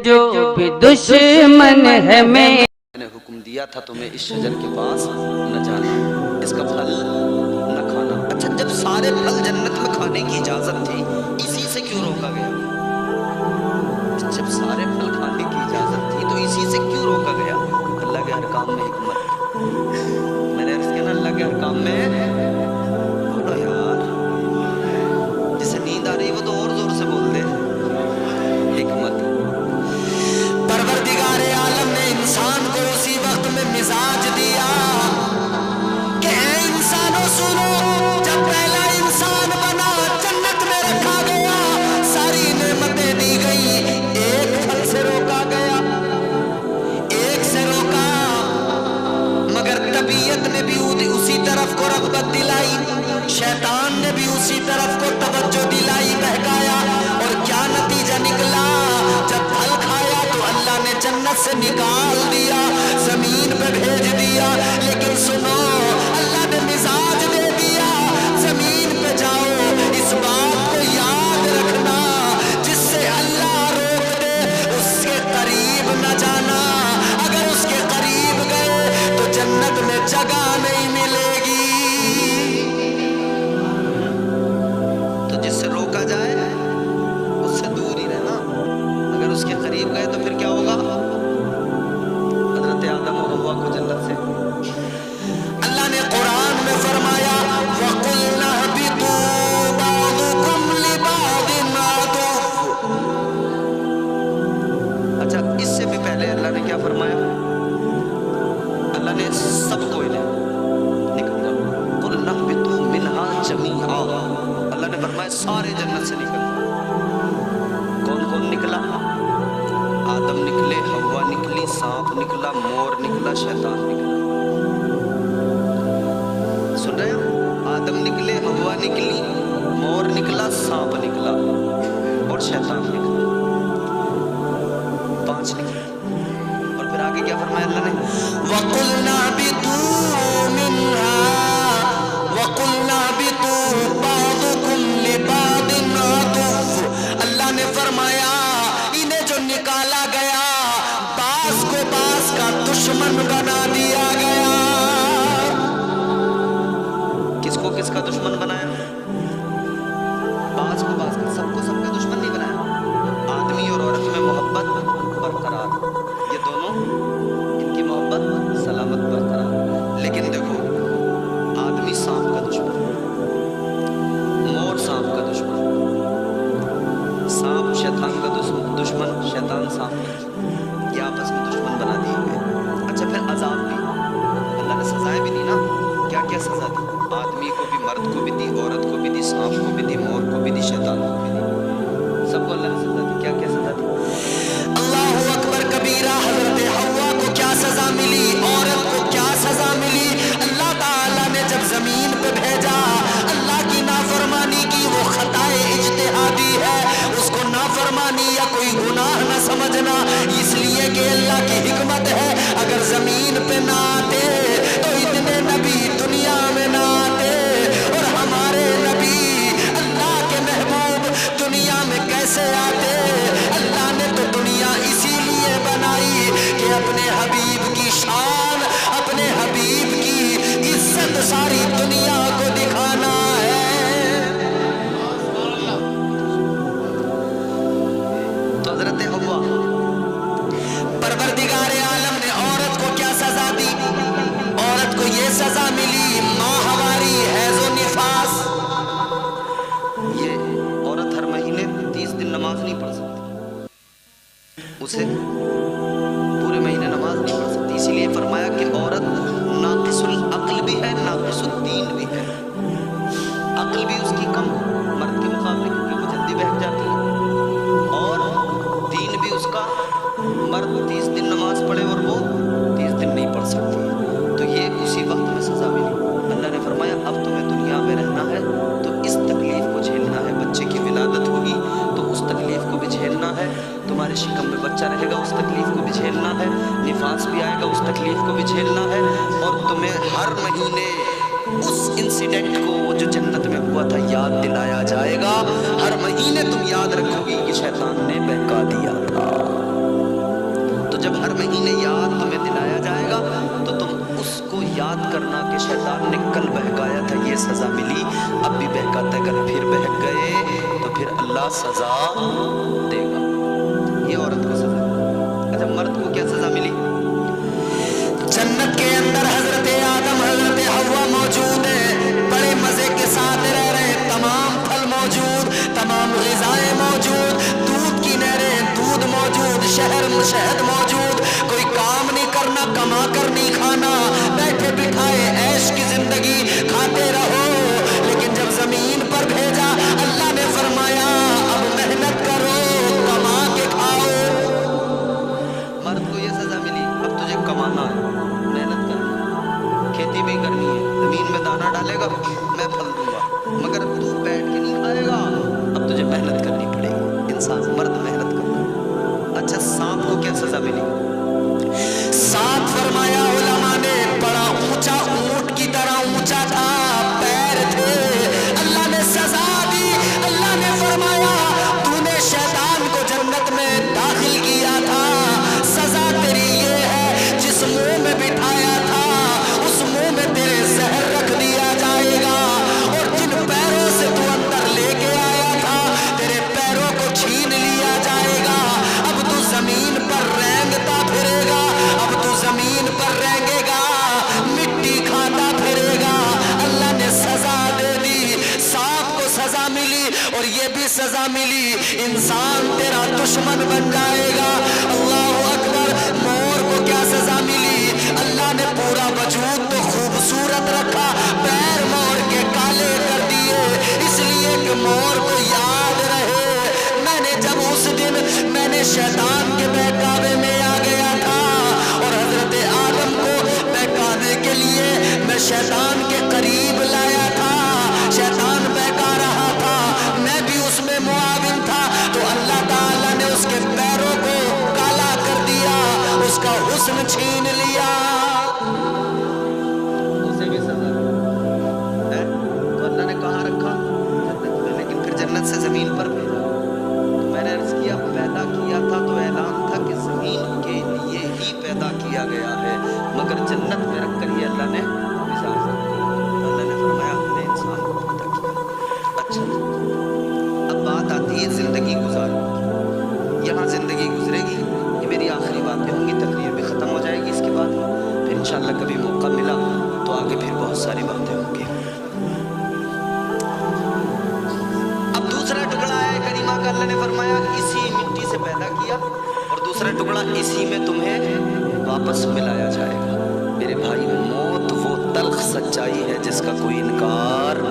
جو بھی دشمن ہے میں نے حکم دیا تھا تمہیں اس شجر کے پاس نہ جانا، اس کا پھل نہ کھانا۔ اچھا جب سارے پھل جنت میں کھانے کی اجازت تھی، اسی سے کیوں روکا گیا؟ جب سارے پھل کھانے کی اجازت تھی تو اسی سے کیوں روکا گیا؟ اللہ کے ہر کام میں حکمت۔ میں نے عرض کیا نا، اللہ کے ہر کام میں، بولو یار، جسے نیند آ رہی وہ تو اور زور سے بول دے، حکمت۔ پروردگار عالم نے انسان کو اسی وقت میں مزاج دیا کہ اے انسانوں سنو، جب پہلا انسان بنا جنت میں رکھا گیا، ساری نعمتیں دی گئی، ایک پھل سے روکا گیا، ایک سے روکا، مگر طبیعت نے بھی اسی طرف کو رغبت دلائی، شیطان نے بھی اسی طرف کو توجہ دلائی، بہکایا، اور کیا نتیجہ نکلا؟ جب پھل کھایا تو اللہ نے جنت سے نکال دیا، زمین پہ بھیج دیا، لیکن سنو اللہ نے مزاج دے دیا، زمین پہ جاؤ، اس بات کو یاد رکھنا، جس سے اللہ روک دے اس کے قریب نہ جانا، اگر اس کے قریب گئے تو جنت میں جگہ نہیں ملے گی۔ تو جس سے روکا جائے اس سے دور ہی رہنا، اگر اس کے قریب گئے تو پھر کیا ہوگا؟ حضرت آدم و حوا کو جنت سے اللہ نے قرآن میں فرمایا وَقُلْنَا اهْبِطُوا بَعْضُكُمْ لِبَعْضٍ عَدُوٌّ۔ اچھا اس سے بھی پہلے اللہ نے کیا فرمایا؟ اللہ نے سب کو نکل جاؤ، قُلْنَا اهْبِطُوا مِنْهَا جَمِيعًا، اللہ نے فرمایا سارے جنت سے نکل جاؤ۔ کون کون نکلا؟ آدم نکلے، حوا نکلی، سانپ نکلا، مور نکلا، شیطان نکلا۔ سن رہے ہیں؟ آدم نکلے، حوا نکلی، مور نکلا، سانپ نکلا اور شیطان نکلا، 5 نکلے۔ اور پھر آگے کیا فرمایا اللہ نے؟ وَقُلْنَا اهْبِطُوا مِنْهَا وَقُلْنَا اهْبِطُوا بَعْضُكُمْ لِبَعْضٍ عَدُوٌّ۔ اللہ نے فرمایا انہیں جو نکالا گیا بعض کو بعض کا دشمن بنا دیا گیا۔ کس کو کس کا دشمن بنایا؟ بعض کو بعض کا، سب کو سب کا دشمن نہیں بنایا۔ آدمی اور عورت میں محبت برقرار، یہ دونوں ان کی محبت سلامت برقرار، لیکن دیکھو آدمی سانپ کا دشمن، مور سانپ کا دشمن، سانپ شیطان کا دشمن، شیطان سانپ کا دشمن، یہ آپس میں دشمن بنا دیے گئے۔ اچھا پھر عذاب بھی اللہ نے سزائیں بھی دی نا، کیا کیا سزا دی؟ آدمی کو بھی، مرد کو بھی دی، عورت کو بھی دی، سانپ کو بھی دی، مور کو بھی دی، شیطان کو بھی دی، سب کو اللہ نے سزا دی۔ کیا کیا سزا دی؟ اللہ اکبر کبیرہ۔ حضرت حوا کو کیا سزا ملی، عورت کو کیا سزا ملی؟ اللہ تعالیٰ نے جب زمین پہ بھیجا، اللہ کی نافرمانی کی، وہ خطائے اجتہادی ہے، اس کو نافرمانی یا کوئی گناہ نہ سمجھنا، اس لیے کہ اللہ کی حکمت ہے، اگر زمین پہ نہ آتے تو اتنے نبی دنیا میں نہ آتے، اور ہمارے نبی اللہ کے محبوب دنیا میں کیسے آتے؟ اللہ نے تو دنیا اسی لیے بنائی کہ اپنے حبیب کی شان، اپنے حبیب کی عزت ساری دنیا کو دکھانا ہے۔ تو حضرت حوا، پروردگار عالم نے عورت کو کیا سزا دی؟ عورت کو یہ سزا ملی ماہواری، حیض و نفاس۔ یہ عورت ہر مہینے 30 دن نماز نہیں پڑھ سکتی، اسے پورے مہینے نماز نہیں پڑھ سکتی، اسی لیے فرمایا کہ عورت ناقص العقل بھی ہے، ناقص الدین بھی ہے۔ عقل بھی اس کی کم مرد کے مقابلے، کیونکہ وہ جلدی بہک جاتی ہے، اور دین بھی اس کا، مرد 30 دن نماز پڑھے اور وہ 30 دن نہیں پڑھ سکتی، تو یہ اسی وقت میں سزا ملی۔ اللہ نے فرمایا اب تمہیں دنیا میں رہنا ہے تو اس تکلیف کو جھیلنا ہے، بچے کی ولادت ہوگی تو اس تکلیف کو بھی جھیلنا ہے، تمہارے شکم میں بچہ رہے گا اس تکلیف کو بھی جھیلنا ہے، نفاس بھی آئے گا اس تکلیف کو بھی جھیلنا ہے، اور تمہیں ہر مہینے اس انسیڈنٹ کو وہ جو جنت میں ہوا تھا یاد دلایا جائے گا، ہر مہینے تم یاد رکھو گی کہ شیطان نے بہکا دیا تھا۔ کہ شیطان نے کل بہکایا تھا یہ سزا ملی، اب بھی بہکاتا ہے، اگر پھر بہک گئے تو پھر اللہ سزا دے گا۔ یہ عورت کو سزا۔ اچھا مرد کو کیا سزا ملی؟ جنت کے اندر حضرت آدم حضرت حوا موجود ہے، بڑے مزے کے ساتھ رہ رہے، تمام پھل موجود، تمام غذائیں موجود، دودھ کی نہریں، دودھ موجود، شہد موجود، کوئی کام نہیں کرنا، کما کر نہیں کھانا، بیٹھے بٹھائے عیش کی زندگی کھاتے رہو۔ لیکن جب زمین پر بھیجا اللہ نے فرمایا اب محنت کرو، کما کے کھاؤ۔ مرد کو یہ سزا ملی، اب تجھے کمانا ہے، محنت کرنی ہے، کھیتی بھی کرنی ہے، زمین میں دانا ڈالے گا میں پھل دوں گا، مگر تو بیٹھ کے نہیں کھائے گا، اب تجھے محنت کرنی پڑے گی۔ انسان مرد محنت کرنا۔ اچھا سانپ کو کیا سزا ملی؟ سانپ فرمایا علماء نے بڑا اونچا، اونٹ کی طرح اونچا تھا، پیر تھے، اللہ نے سزا دی۔ اللہ نے فرمایا تو نے شیطان کو جنت میں داخل کیا تھا، سزا تیری یہ ہے جس منہ میں بٹھایا تھا اس منہ میں تیرے زہر رکھ دیا جائے گا، اور جن پیروں سے تو اندر لے کے آیا تھا تیرے پیروں کو چھین لیا جائے گا۔ اب تو زمین پر رینگتا پھرے گا، اب تو زمین پر رینگے گا، مٹی کھاتا پھرے گا۔ اللہ نے سزا دے دی، سانپ کو سزا ملی اور یہ بھی سزا ملی، انسان تیرا دشمن بن جائے گا۔ اللہ اکبر۔ مور کو کیا سزا ملی؟ اللہ نے پورا وجود تو خوبصورت رکھا، پیر مور کے کالے کر دیے، اس لیے کہ مور کو یاد رہے میں نے جب اس دن میں نے شیطان کے بہکاوے میں آ گیا تھا، اور حضرت آدم کو بہکانے کے لیے میں شیطان کے قریب لایا تھا، شیطان بہکا رہا تھا، میں بھی اس میں معاون تھا، تو اللہ تعالیٰ نے اس کے پیروں کو کالا کر دیا، اس کا حسن چھین لیا۔ اسے بھی سزا ہے تو اللہ نے کہاں رکھا؟ جنت میں، لیکن پھر جنت سے زمین پر بھیجا۔ تو میں نے عرض کیا پیدا کیا تھا تو اعلان تھا کہ زمین کے لیے ہی پیدا کیا گیا ہے، مگر جنت میں رکھ کر یہ اللہ نے مزاج دیا۔ اللہ نے فرمایا ہم نے انسان کو پیدا کیا۔ اچھا اب بات آتی ہے زندگی گزارنے کی، یہاں زندگی گزرے گی، یہ میری آخری باتیں ہوں گی، تقریر بھی ختم ہو جائے گی اس کے بعد، پھر انشاءاللہ کبھی موقع ملا تو آگے پھر بہت ساری باتیں ہوں گی۔ اب دوسرا ٹکڑا ہے کریمہ کا، اللہ نے فرمایا اسی مٹی سے پیدا کیا، اور دوسرا ٹکڑا اسی میں تمہیں واپس ملایا جائے گا۔ میرے بھائی موت وہ تلخ سچائی ہے جس کا کوئی انکار